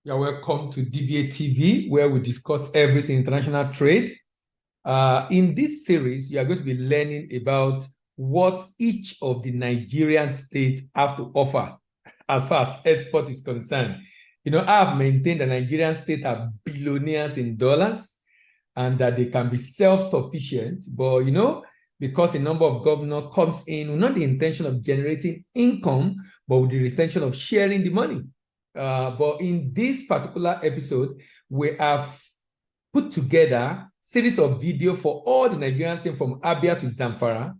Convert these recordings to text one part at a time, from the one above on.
You're welcome to DBA TV, where we discuss everything international trade. In this series, you are going to be learning about what each of the Nigerian states have to offer as far as export is concerned. You know, I have maintained that Nigerian states are billionaires in dollars and that they can be self-sufficient, but you know, because the number of governors comes in with not the intention of generating income, but with the intention of sharing the money. But in this particular episode, we have put together a series of video for all the Nigerian states from Abia to Zamfara.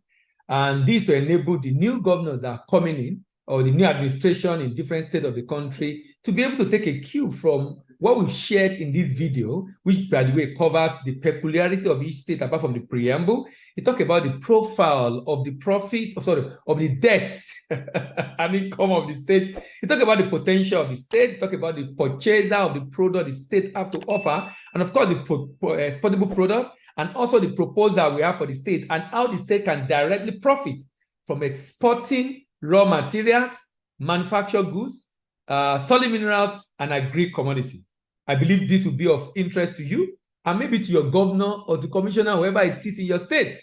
And this will enable the new governors that are coming in, or the new administration in different states of the country, to be able to take a cue from what we've shared in this video, which, by the way, covers the peculiarity of each state apart from the preamble. It talks about the profile of the profit, of the debt and income of the state. It talks about the potential of the state. It talks about the purchaser of the product the state have to offer, and of course, the exportable product, and also the proposal we have for the state, and how the state can directly profit from exporting raw materials, manufactured goods, solid minerals, and agri-commodity. I believe this will be of interest to you and maybe to your governor or the commissioner, whoever it is in your state.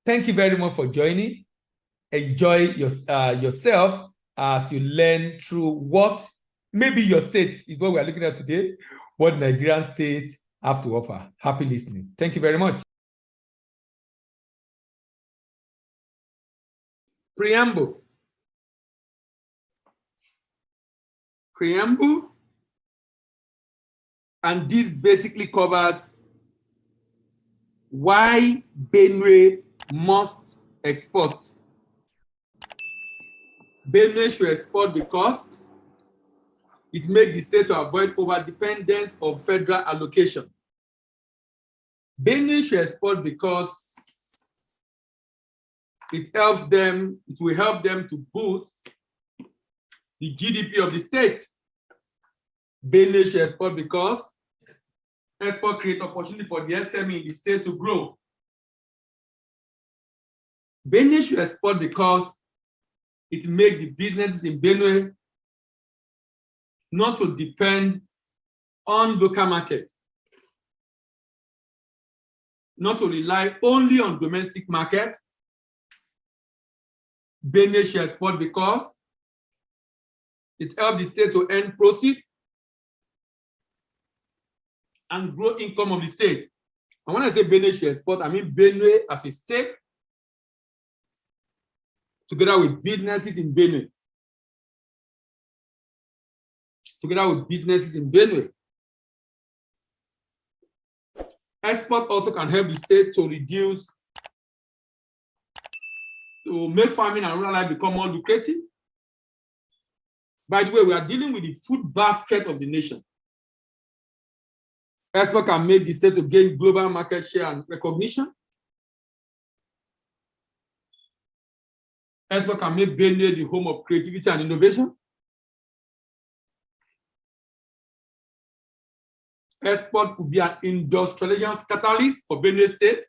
Thank you very much for joining. Enjoy yourself as you learn through what maybe your state is what we are looking at today, what Nigerian state have to offer. Happy listening. Thank you very much. Preamble. And this basically covers why Benue must export. Benue should export because it makes the state to avoid over-dependence of federal allocation. Benue should export because it will help them to boost the GDP of the state. Benue should export because export creates opportunity for the SME in the state to grow. Benue should export because it makes the businesses in Benue not to depend on local market, not to rely only on domestic market. Benue should export because it helps the state to earn proceeds and grow income of the state. And when I say Benue should export, I mean Benue as a state, together with businesses in Benue. Export also can help the state to make farming and rural life become more lucrative. By the way, we are dealing with the food basket of the nation. Export can make the state to gain global market share and recognition. Export can make Benue the home of creativity and innovation. Export could be an industrialization catalyst for Benue State.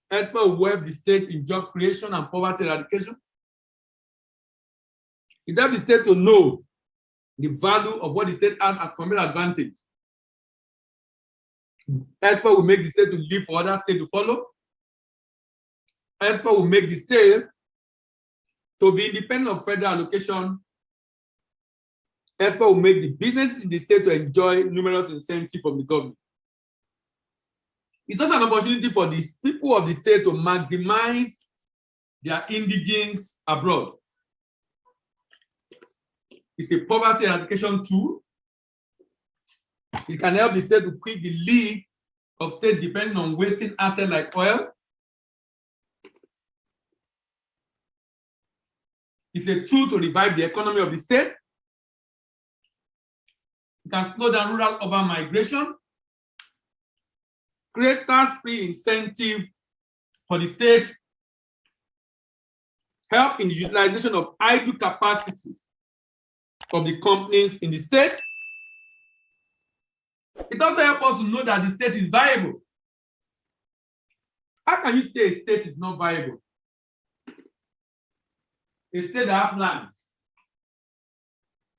Export will help the state in job creation and poverty eradication. It helps the state to know the value of what the state has as competitive advantage. Export will make the state to live for other states to follow. Export will make the state to be independent of federal allocation. Export will make the businesses in the state to enjoy numerous incentives from the government. It's also an opportunity for the people of the state to maximize their indigenes abroad. It's a poverty eradication tool. It can help the state to quit the league of states depending on wasting assets like oil. It's a tool to revive the economy of the state. It can slow down rural-urban migration, create tax-free incentive for the state, help in the utilization of idle capacities of the companies in the state. It also helps us to know that the state is viable. How can you say a state is not viable? A state that has land,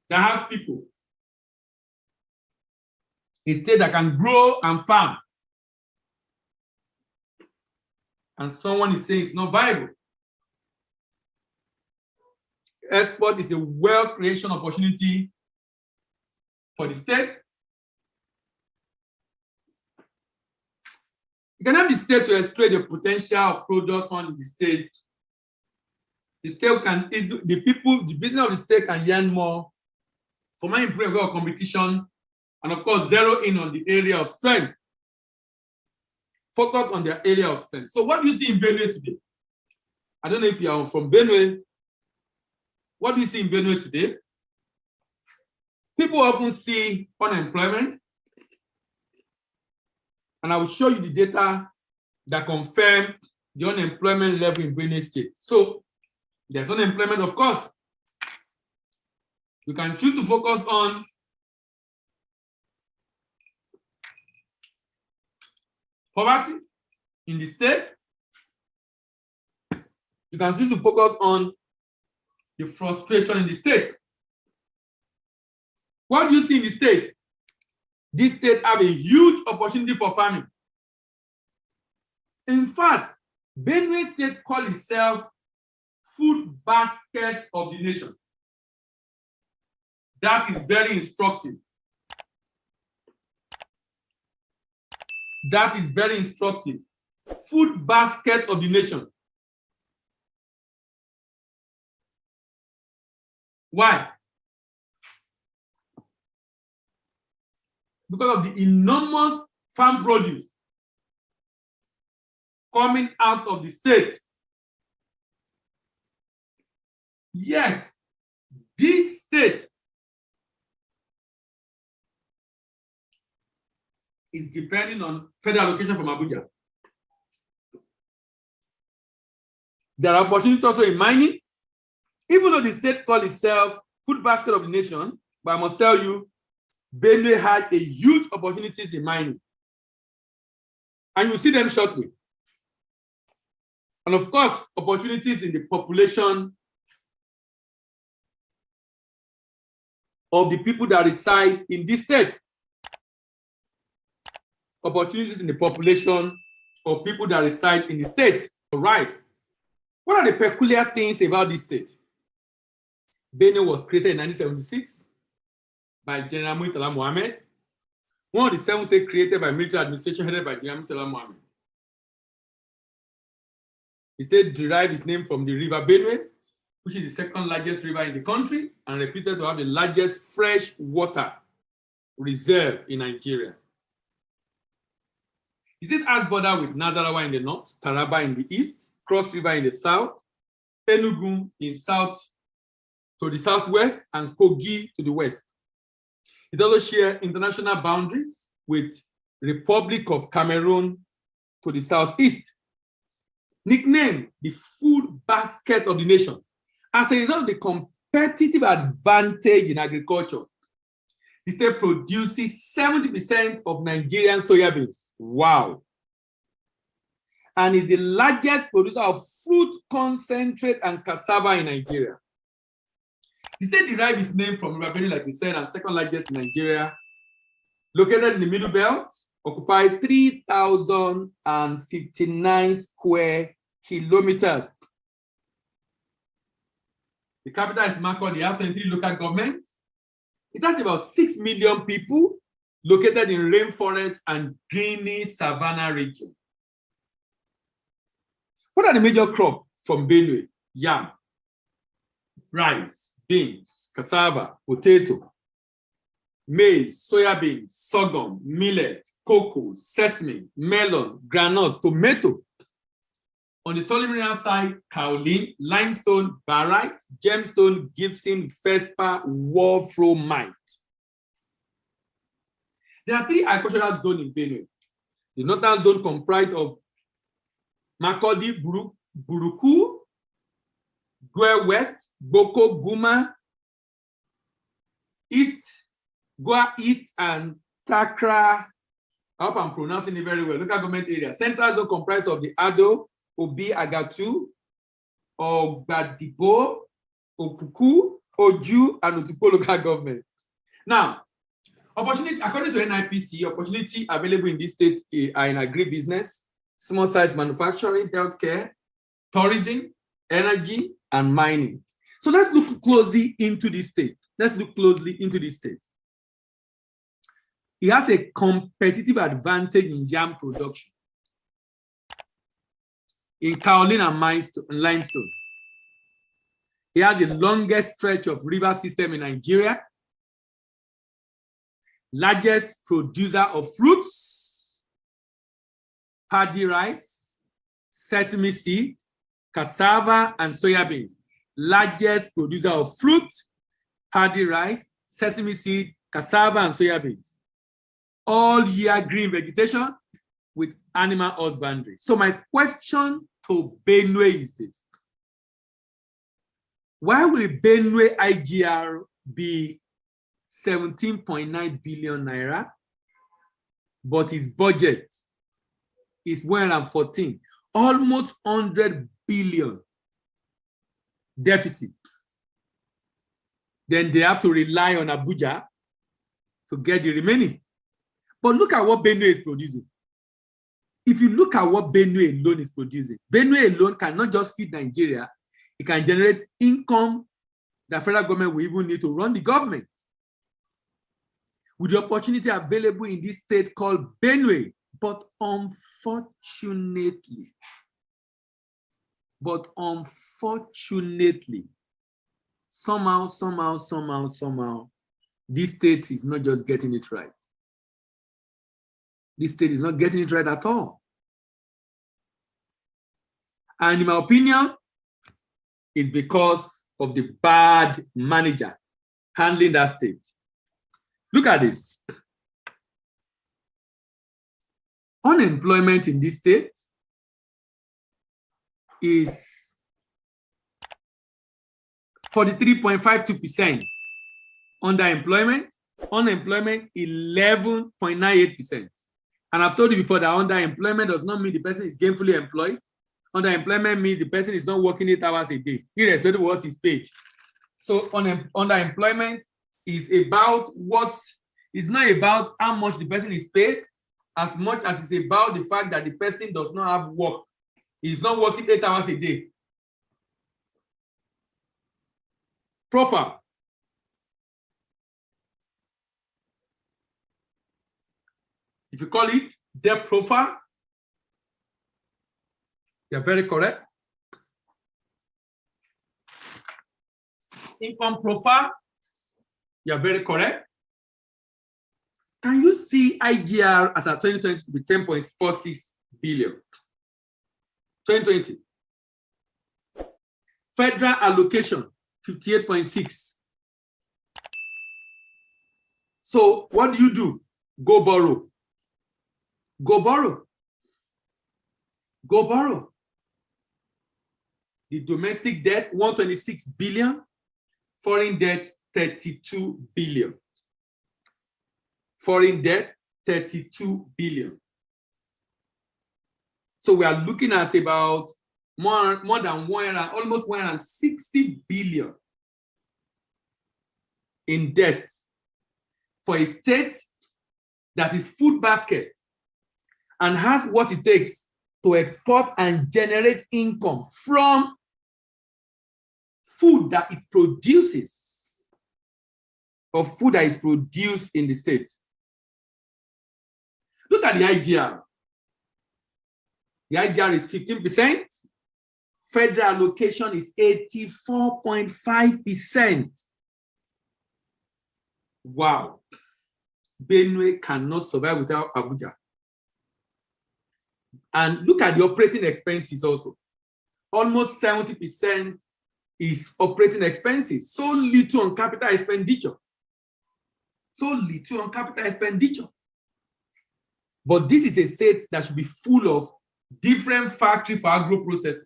that has people. A state that can grow and farm. And someone is saying it's not viable. Export is a wealth creation opportunity for the state. You can have the state to exploit the potential of products found in the state. The state can, the people, the business of the state can earn more for my improvement of competition, and of course, zero in on the area of strength. Focus on their area of strength. So what do you see in Benue today? I don't know if you are from Benue. What do you see in Benue today? People often see unemployment, and I will show you the data that confirm the unemployment level in Benue State. So there's unemployment, of course. You can choose to focus on poverty in the state. You can choose to focus on the frustration in the state. What do you see in the state? This state have a huge opportunity for farming. In fact, Benue State calls itself food basket of the nation. That is very instructive. That is very instructive. Food basket of the nation. Why? Because of the enormous farm produce coming out of the state. Yet, this state is depending on federal allocation from Abuja. There are opportunities also in mining, even though the state calls itself food basket of the nation, but I must tell you, Benue had a huge opportunities in mining. And you'll see them shortly. And of course, opportunities in the population of the people that reside in this state. Opportunities in the population of people that reside in the state. All right. What are the peculiar things about this state? Benue was created in 1976 by General Murtala Mohammed, one of the 7 states created by military administration headed by General Murtala Mohammed. The state derived its name from the river Benue, which is the 2nd largest river in the country and reputed to have the largest fresh water reserve in Nigeria. The state has border with Nasarawa in the north, Taraba in the east, Cross River in the south, Enugu in south to the southwest, and Kogi to the west. It also shares international boundaries with Republic of Cameroon to the southeast. Nicknamed the food basket of the nation, as a result of the competitive advantage in agriculture, the state produces 70% of Nigerian soybeans. Wow. And is the largest producer of fruit concentrate and cassava in Nigeria. The state derived its name from River Benue, like we said, and 2nd largest in Nigeria. Located in the Middle Belt, occupied 3,059 square kilometers. The capital is Makurdi. It has 23 local governments. It has about 6 million people located in rainforest and greeny savanna region. What are the major crops from Benue? Yam, rice, beans, cassava, potato, maize, soybeans, sorghum, millet, cocoa, sesame, melon, groundnut, tomato. On the solid mineral side, kaolin, limestone, barite, gemstone, gypsum, feldspar, wolframite. There are 3 agricultural zones in Benue. The northern zone comprised of Makurdi, Buruku, Gwe West, Boko, Guma, East, Goa East, and Takra. I hope I'm pronouncing it very well. Local government area. Central zone comprised of the Ado, Obi, Agatu, Ogbadibo, Okuku, Oju, and Otukpo local government. Now, opportunity, according to NIPC, opportunity available in this state are in agribusiness, small-size manufacturing, healthcare, tourism, energy, and mining. So let's look closely into this state. Let's look closely into this state. It has a competitive advantage in yam production, in kaolin and limestone. It has the longest stretch of river system in Nigeria, largest producer of fruits, paddy rice, sesame seed, cassava, and soya beans. Largest producer of fruit, paddy rice, sesame seed, cassava, and soya beans. All year green vegetation with animal husbandry. So my question to Benue is this: why will Benue IGR be 17.9 billion naira, but his budget is 114, almost 100 billion deficit? Then they have to rely on Abuja to get the remaining. But look at what Benue is producing. If you look at what Benue alone is producing, Benue alone cannot just feed Nigeria, it can generate income that federal government will even need to run the government. With the opportunity available in this state called Benue, but unfortunately, somehow, this state is not just getting it right. This state is not getting it right at all. And in my opinion, it's because of the bad manager handling that state. Look at this. Unemployment in this state is 43.52%. Underemployment, unemployment 11.98%. And I've told you before that underemployment does not mean the person is gainfully employed. Underemployment means the person is not working 8 hours a day, irrespective of what is paid. So underemployment is about it's not about how much the person is paid, as much as it's about the fact that the person does not have work. He's not working 8 hours a day. Profile. If you call it debt profile, you're very correct. Income profile, you're very correct. Can you see IGR as at 2020 to be 10.46 billion? 2020. Federal allocation, 58.6. So what do? Go borrow. Go borrow. Go borrow. The domestic debt, 126 billion. Foreign debt, 32 billion. Foreign debt, 32 billion. So we are looking at about more than almost 160 billion in debt for a state that is food basket and has what it takes to export and generate income from food that it produces, or food that is produced in the state. Look at the IGR. The IGR is 15%. Federal allocation is 84.5%. Wow. Benue cannot survive without Abuja. And look at the operating expenses also. Almost 70% is operating expenses. So little on capital expenditure. So little on capital expenditure. But this is a state that should be full of different factories for agro processing.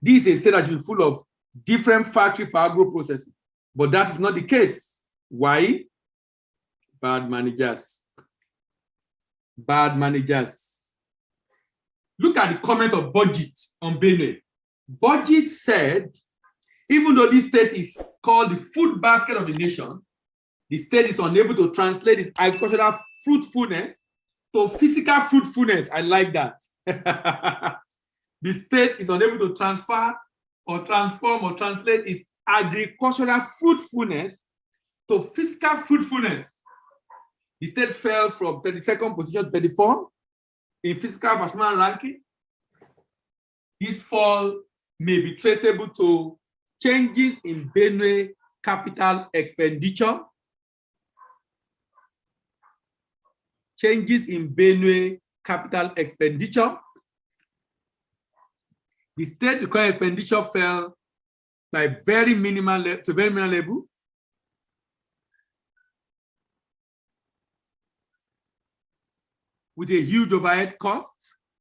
This is a state that should be full of different factories for agro processing. But that is not the case. Why? Bad managers. Bad managers. Look at the comment of budget on Benue. Budget said Even though this state is called the food basket of the nation, the state is unable to translate its agricultural fruitfulness to physical fruitfulness. I like that. The state is unable to transfer or transform or translate its agricultural fruitfulness to physical fruitfulness. The state fell from 32nd position to 34 in physical performance ranking. This fall may be traceable to changes in Benue capital expenditure, changes in Benue capital expenditure. The state required expenditure fell by very minimal level. With a huge overhead cost.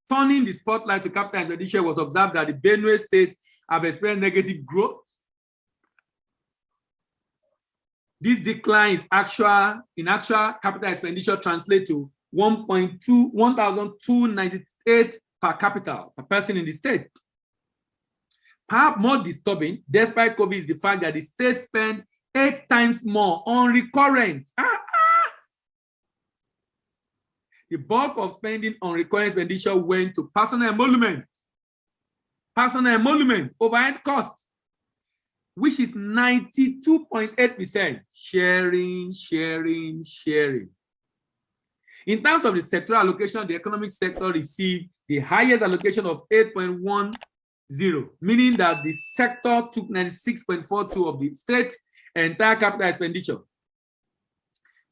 Turning the spotlight to capital expenditure, was observed that the Benue state have experienced negative growth. This decline is in actual capital expenditure translates to 1,298 per capita per person in the state. Perhaps more disturbing, despite COVID, is the fact that the state spent 8 times more on recurrent. The bulk of spending on recurrent expenditure went to personal emolument, overhead costs, which is 92.8%. Sharing. In terms of the sectoral allocation, the economic sector received the highest allocation of 8.10, meaning that the sector took 96.42 of the state's entire capital expenditure.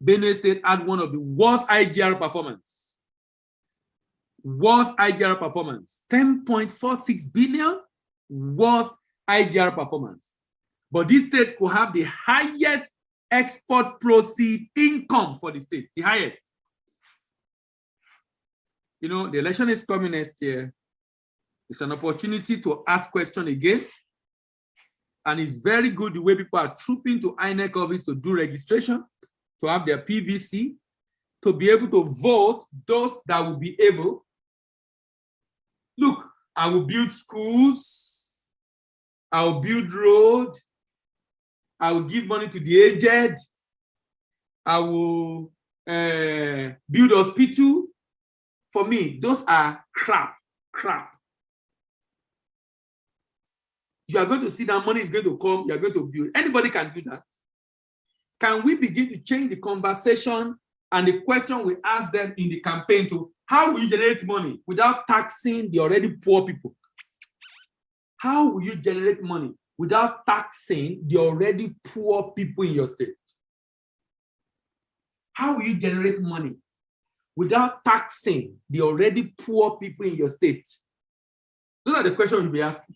Benue State had one of the worst IGR performance. 10.46 billion, worst IGR performance. But this state could have the highest export proceed income for the state, the highest. You know, the election is coming next year. It's an opportunity to ask questions again. And it's very good the way people are trooping to INEC office to do registration, to have their PVC, to be able to vote those that will be able. Look, I will build schools, I will build roads, I will give money to the aged, I will build hospital. For me, those are crap. You are going to see that money is going to come, you are going to build. Anybody can do that. Can we begin to change the conversation and the question we ask them in the campaign to how will you generate money without taxing the already poor people? How will you generate money without taxing the already poor people in your state? How will you generate money without taxing the already poor people in your state? Those are the questions we'll be asking.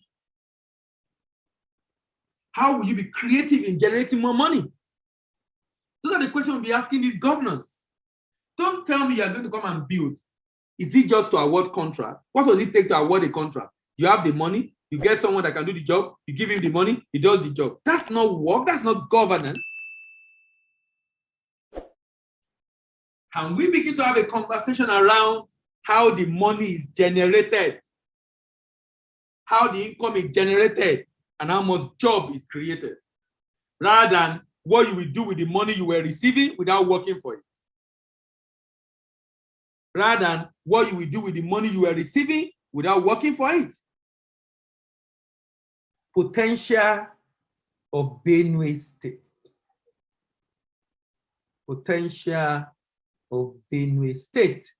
How will you be creative in generating more money? Those are the questions we'll be asking these governors. Don't tell me you're going to come and build. Is it just to award contract? What does it take to award a contract? You have the money, you get someone that can do the job, you give him the money, he does the job. That's not work, that's not governance. Can we begin to have a conversation around how the money is generated, how the income is generated, and how much job is created, rather than what you will do with the money you were receiving without working for it? Rather than what you will do with the money you were receiving without working for it. Potential of Benue State. Potential of Benue State.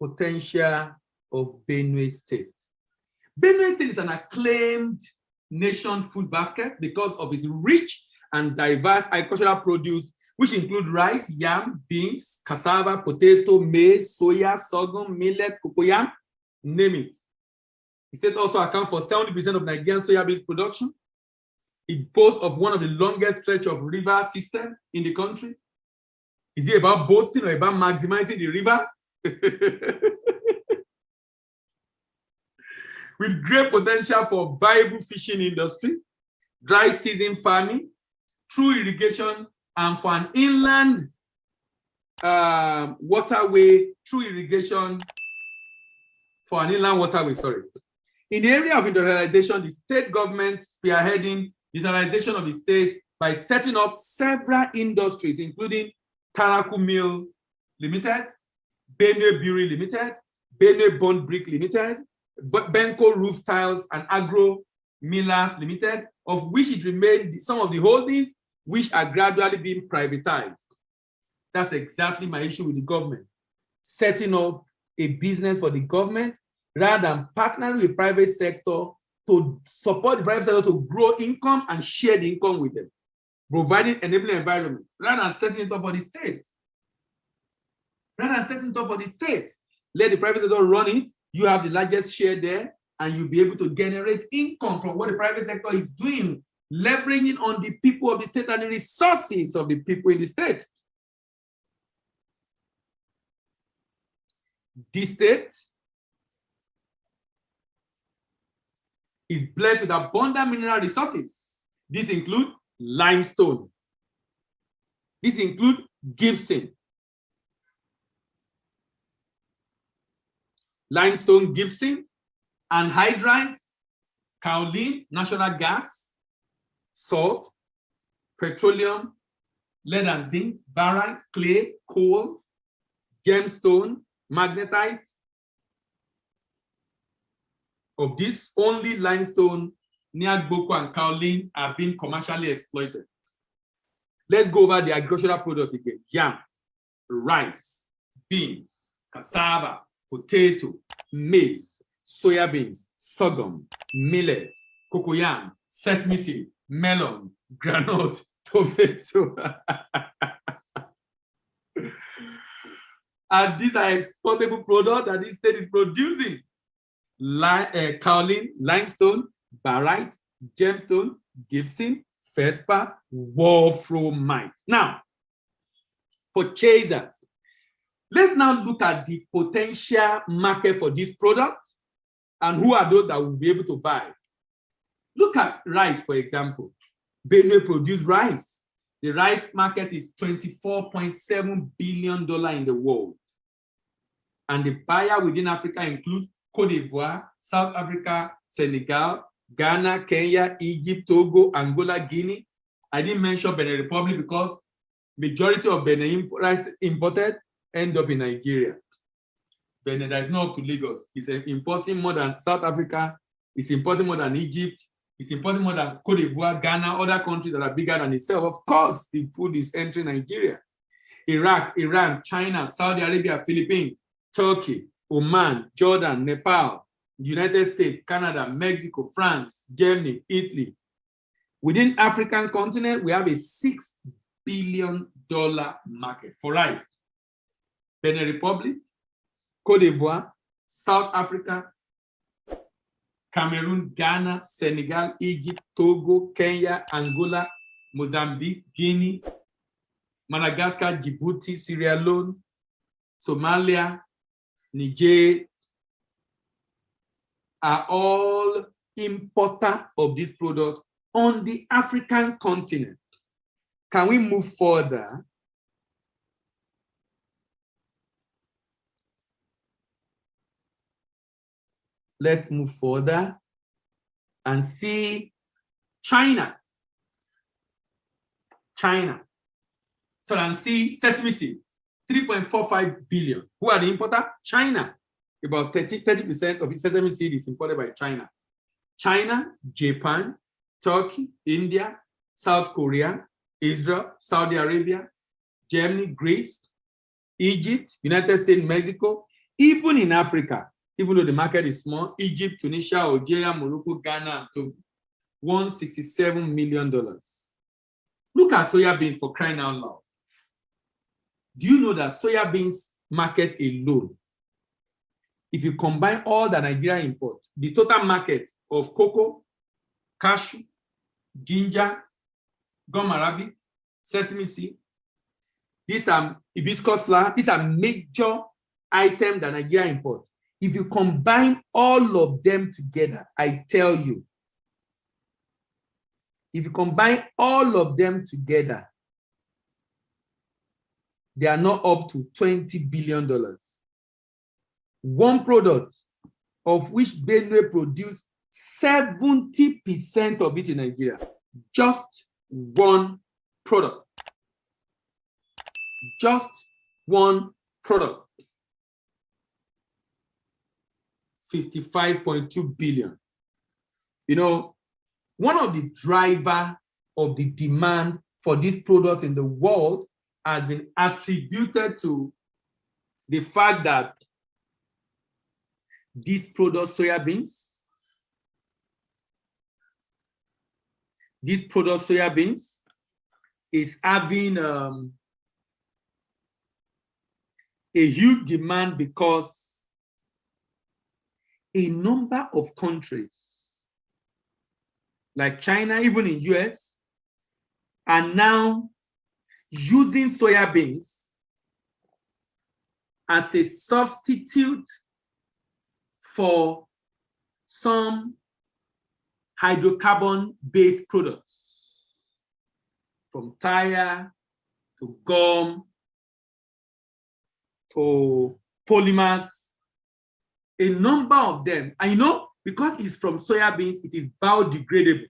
Potential of Benue State. Benue State is an acclaimed nation food basket because of its rich and diverse agricultural produce, which include rice, yam, beans, cassava, potato, maize, soya, sorghum, millet, cocoyam, name it. The state also accounts for 70% of Nigerian soya beans production. It boasts of one of the longest stretch of river system in the country. Is it about boasting or about maximizing the river? With great potential for viable fishing industry, dry season farming, through irrigation, and for an inland waterway through irrigation for an inland waterway, sorry. In the area of industrialization, the state government spearheading industrialization of the state by setting up several industries, including Taraku Mill Limited, Benue Brewery Limited, Benue Bond Brick Limited, Benko Roof Tiles and Agro Millers Limited, of which it remained some of the holdings which are gradually being privatized. That's exactly my issue with the government. Setting up a business for the government rather than partnering with the private sector to support the private sector to grow income and share the income with them, providing enabling environment rather than setting it up for the state. Rather than setting it up for the state, let the private sector run it. You have the largest share there, and you'll be able to generate income from what the private sector is doing, leveraging on the people of the state and the resources of the people in the state. This state is blessed with abundant mineral resources. These include limestone. These include gypsum. Limestone, gypsum, anhydrite, kaolin, natural gas, salt, petroleum, lead and zinc, barite, clay, coal, gemstone, magnetite. Of this, only limestone, Niagboko, and kaolin are being commercially exploited. Let's go over the agricultural products again. Yam, rice, beans, cassava, potato, maize, soya beans, sorghum, millet, cocoyam, sesame seed, melon, granite, tomato. And these are exportable products that this state is producing. Kaolin, limestone, barite, gemstone, gypsum, feldspar, wolframite. Now, purchasers. Let's now look at the potential market for this product and who are those that will be able to buy. Look at rice, for example. Benue produce rice. The rice market is $24.7 billion in the world. And the buyer within Africa include Cote d'Ivoire, South Africa, Senegal, Ghana, Kenya, Egypt, Togo, Angola, Guinea. I didn't mention Benin Republic because majority of Benin imported end up in Nigeria. Benin, that is not up to Lagos. It's importing more than South Africa. It's importing more than Egypt. It's importing more than Cote d'Ivoire, Ghana, other countries that are bigger than itself. Of course, the food is entering Nigeria. Iraq, Iran, China, Saudi Arabia, Philippines, Turkey, Oman, Jordan, Nepal, United States, Canada, Mexico, France, Germany, Italy. Within African continent, we have a $6 billion market for rice. Benin Republic, Cote d'Ivoire, South Africa, Cameroon, Ghana, Senegal, Egypt, Togo, Kenya, Angola, Mozambique, Guinea, Madagascar, Djibouti, Sierra Leone, Somalia, Niger are all importers of this product on the African continent. Can we move further? Let's move further and see China. So and see sesame seed, 3.45 billion. Who are the importer? China. About 30% of its sesame seed is imported by China. China, Japan, Turkey, India, South Korea, Israel, Saudi Arabia, Germany, Greece, Egypt, United States, Mexico, even in Africa, even though the market is small, Egypt, Tunisia, Algeria, Morocco, Ghana, and Togo, $167 million. Look at soya beans, for crying out loud. Do you know that soya beans market alone, if you combine all that Nigeria imports, the total market of cocoa, cashew, ginger, gum arabic, sesame seed, these are hibiscus flower, these are major items that Nigeria imports. If you combine all of them together, I tell you, if you combine all of them together, they are not up to $20 billion. One product of which Benue produce 70% of it in Nigeria. Just one product. Just one product. 55.2 billion. You know, one of the drivers of the demand for this product in the world has been attributed to the fact that this product, soybeans, is having a huge demand because a number of countries like China, even in US, are now using soybeans as a substitute for some hydrocarbon-based products, from tire to gum to polymers, a number of them. And you know, because it's from soybeans, it is biodegradable.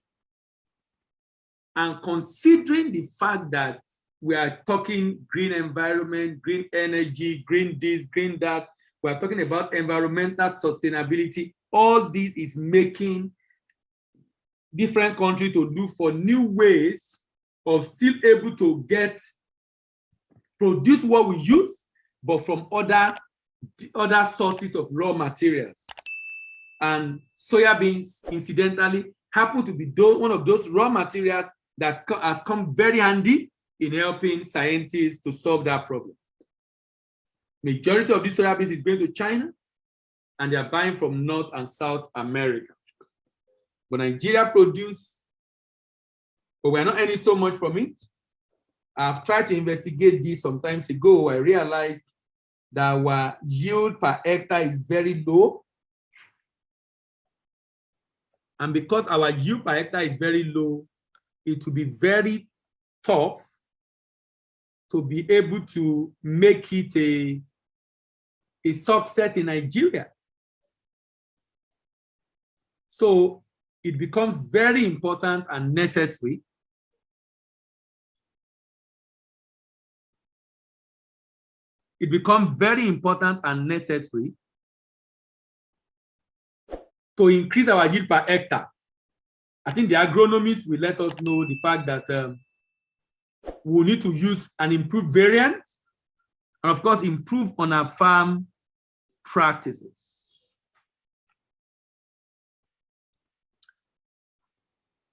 And considering the fact that we are talking green environment, green energy, green this, green that, we are talking about environmental sustainability, all this is making different countries to look for new ways of still able to produce what we use, but from other sources of raw materials. And soybeans, incidentally, happen to be one of those raw materials that has come very handy in helping scientists to solve that problem. Majority of this soybeans is going to China, and they are buying from North and South America. But Nigeria produce, but we're not earning so much from it. I've tried to investigate this some time ago. I realized that our yield per hectare is very low. And because our yield per hectare is very low, it will be very tough to be able to make it a success in Nigeria. So it becomes very important and necessary to increase our yield per hectare. I think the agronomists will let us know the fact that we'll need to use an improved variant, and of course, improve on our farm practices.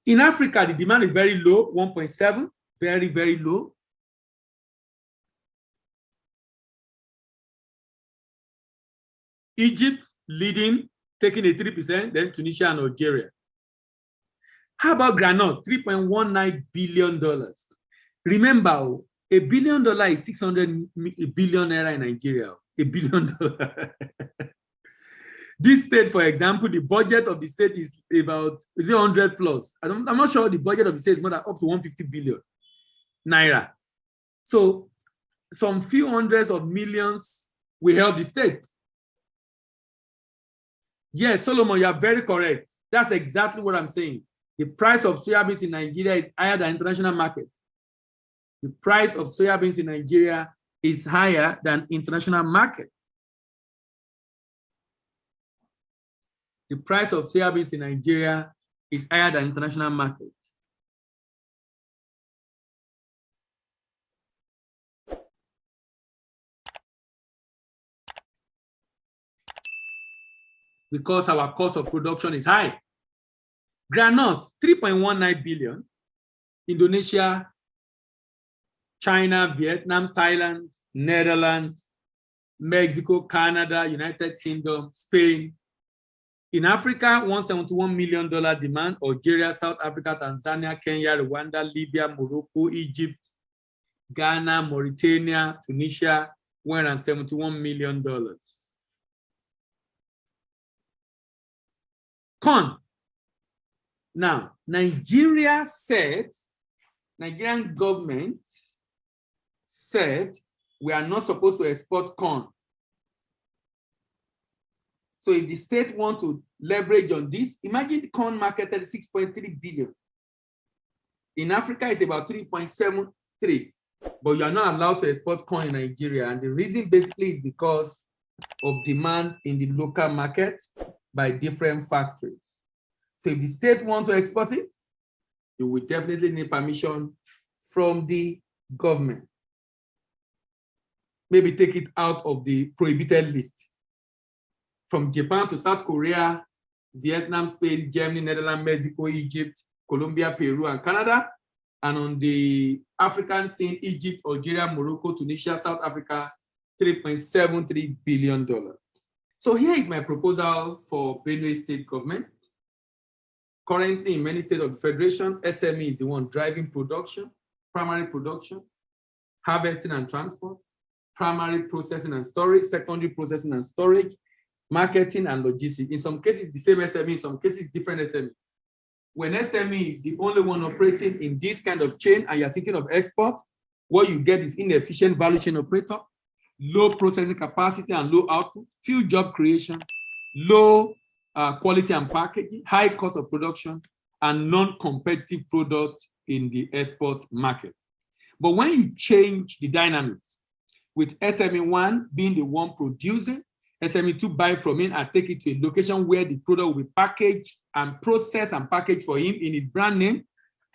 In Africa, the demand is very low, 1.7, very, very low. Egypt leading, taking a 3%, then Tunisia and Algeria. How about granite? $3.19 billion. Remember, $1 billion is 600 billion naira in Nigeria. $1 billion. This state, for example, the budget of the state is about 100 plus. I'm not sure the budget of the state is more than up to 150 billion naira. So some few hundreds of millions will help the state. Yes, Solomon, you are very correct. That's exactly what I'm saying. The price of soybeans in Nigeria is higher than international market. The price of soybeans in Nigeria is higher than international market. The price of soybeans in Nigeria is higher than international market. Because our cost of production is high. Granite, 3.19 billion. Indonesia, China, Vietnam, Thailand, Netherlands, Mexico, Canada, United Kingdom, Spain. In Africa, $171 million demand. Algeria, South Africa, Tanzania, Kenya, Rwanda, Libya, Morocco, Egypt, Ghana, Mauritania, Tunisia, $171 million. Corn. Now, Nigerian government said we are not supposed to export corn. So if the state want to leverage on this, imagine the corn market at 6.3 billion. In Africa, it's about 3.73, but you are not allowed to export corn in Nigeria. And the reason basically is because of demand in the local market by different factories. So if the state wants to export it, you will definitely need permission from the government. Maybe take it out of the prohibited list. From Japan to South Korea, Vietnam, Spain, Germany, Netherlands, Mexico, Egypt, Colombia, Peru, and Canada. And on the African scene, Egypt, Algeria, Morocco, Tunisia, South Africa, $3.73 billion. So here is my proposal for Benue state government. Currently, in many states of the Federation, SME is the one driving production, primary production, harvesting and transport, primary processing and storage, secondary processing and storage, marketing and logistics. In some cases, the same SME, in some cases, different SME. When SME is the only one operating in this kind of chain and you're thinking of export, what you get is inefficient value chain operator, low processing capacity and low output, few job creation, low quality and packaging, high cost of production, and non-competitive products in the export market. But when you change the dynamics, with SME1 being the one producing, SME2 buy from him and take it to a location where the product will be packaged and processed and packaged for him in his brand name.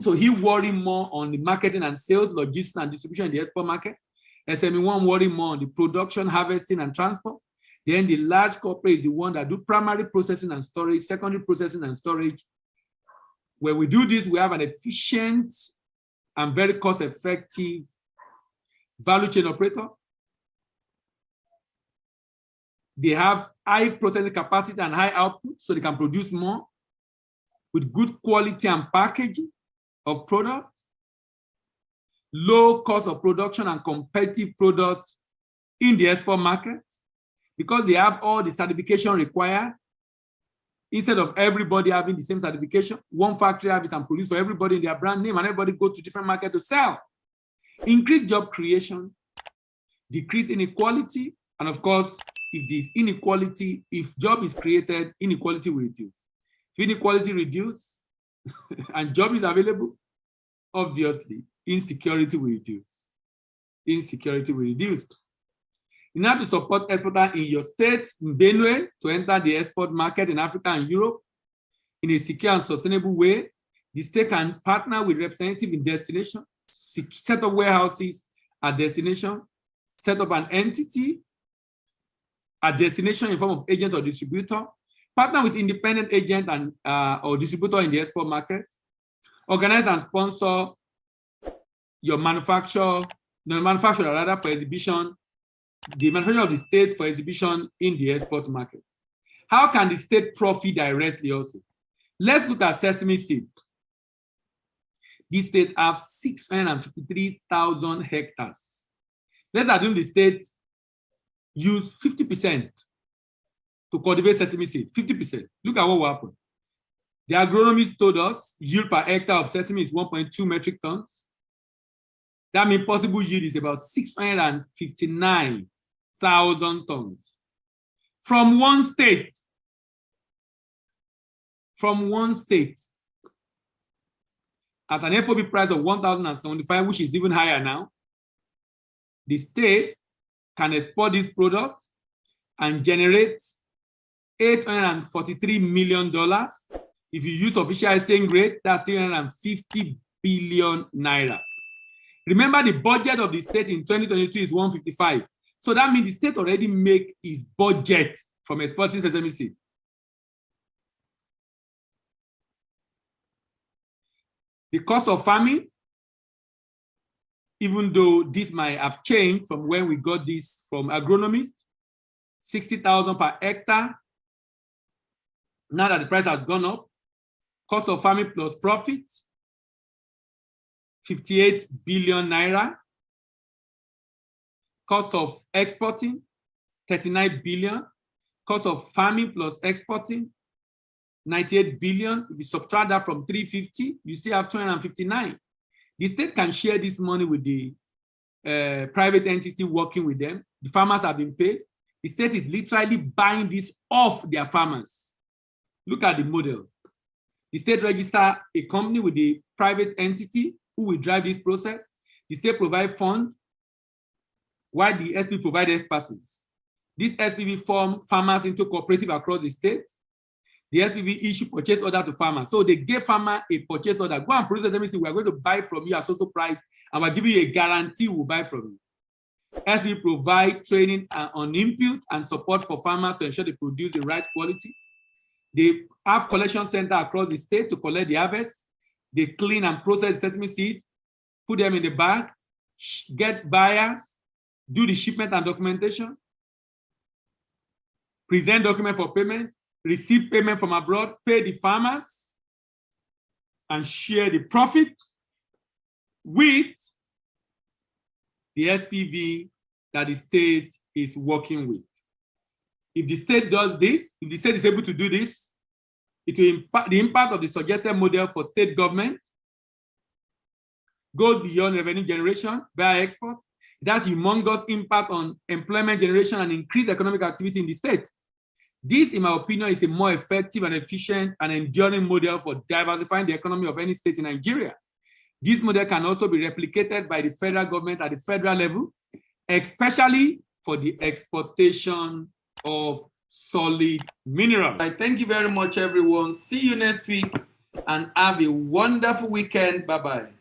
So he worry more on the marketing and sales, logistics and distribution in the export market. SME1 worry more on the production, harvesting and transport. Then the large corporate is the one that do primary processing and storage, secondary processing and storage. When we do this, we have an efficient and very cost-effective value chain operator. They have high processing capacity and high output, so they can produce more with good quality and packaging of product, low cost of production and competitive products in the export market, because they have all the certification required. Instead of everybody having the same certification, one factory have it and produce for everybody in their brand name, and everybody go to different market to sell. Increase job creation, decrease inequality, and of course, if there's inequality, if job is created, inequality will reduce. If inequality reduce and job is available, obviously, insecurity will reduce. Insecurity will reduce. In order to support exporters in your state, in Benue, to enter the export market in Africa and Europe in a secure and sustainable way, the state can partner with representatives in destination, set up warehouses at destination, set up an entity at destination in form of agent or distributor, partner with independent agent and or distributor in the export market, organize and sponsor your manufacturer rather for exhibition, the manufacturer of the state for exhibition in the export market. How can the state profit directly also? Let's look at sesame seed. This state have 653,000 hectares. Let's assume the state use 50% to cultivate sesame seed, 50%. Look at what will happen. The agronomist told us yield per hectare of sesame is 1.2 metric tons. That means possible yield is about 659,000 tons from one state. From one state. At an FOB price of 1,075, which is even higher now, the state can export this product and generate $843 million. If you use official exchange rate, that's 350 billion naira. Remember, the budget of the state in 2022 is 155. So that means the state already make its budget from exporting sesame seed. The cost of farming, even though this might have changed from when we got this from agronomists, 60,000 per hectare. Now that the price has gone up, cost of farming plus profits, 58 billion naira. Cost of exporting, 39 billion. Cost of farming plus exporting, 98 billion. If you subtract that from 350, you still have 259. The state can share this money with the private entity working with them. The farmers have been paid. The state is literally buying this off their farmers. Look at the model. The state register a company with the private entity who will drive this process. The state provide fund, while the SPV provide expertise. This SPV form farmers into cooperative across the state. The SPV issue purchase order to farmers. So they gave farmer a purchase order. Go and process everything. We are going to buy from you at so price, and we're giving you a guarantee we'll buy from you. SPV provide training on input and support for farmers to ensure they produce the right quality. They have collection center across the state to collect the harvest. They clean and process the sesame seed, put them in the bag, get buyers, do the shipment and documentation, present document for payment, receive payment from abroad, pay the farmers, and share the profit with the SPV that the state is working with. If the state does this, if the state is able to do this, it will impact the impact of the suggested model for state government goes beyond revenue generation via export. It has humongous impact on employment generation and increased economic activity in the state. This, in my opinion, is a more effective and efficient and enduring model for diversifying the economy of any state in Nigeria. This model can also be replicated by the federal government at the federal level, especially for the exportation of solid minerals. I thank you very much, everyone. See you next week and have a wonderful weekend. Bye-bye.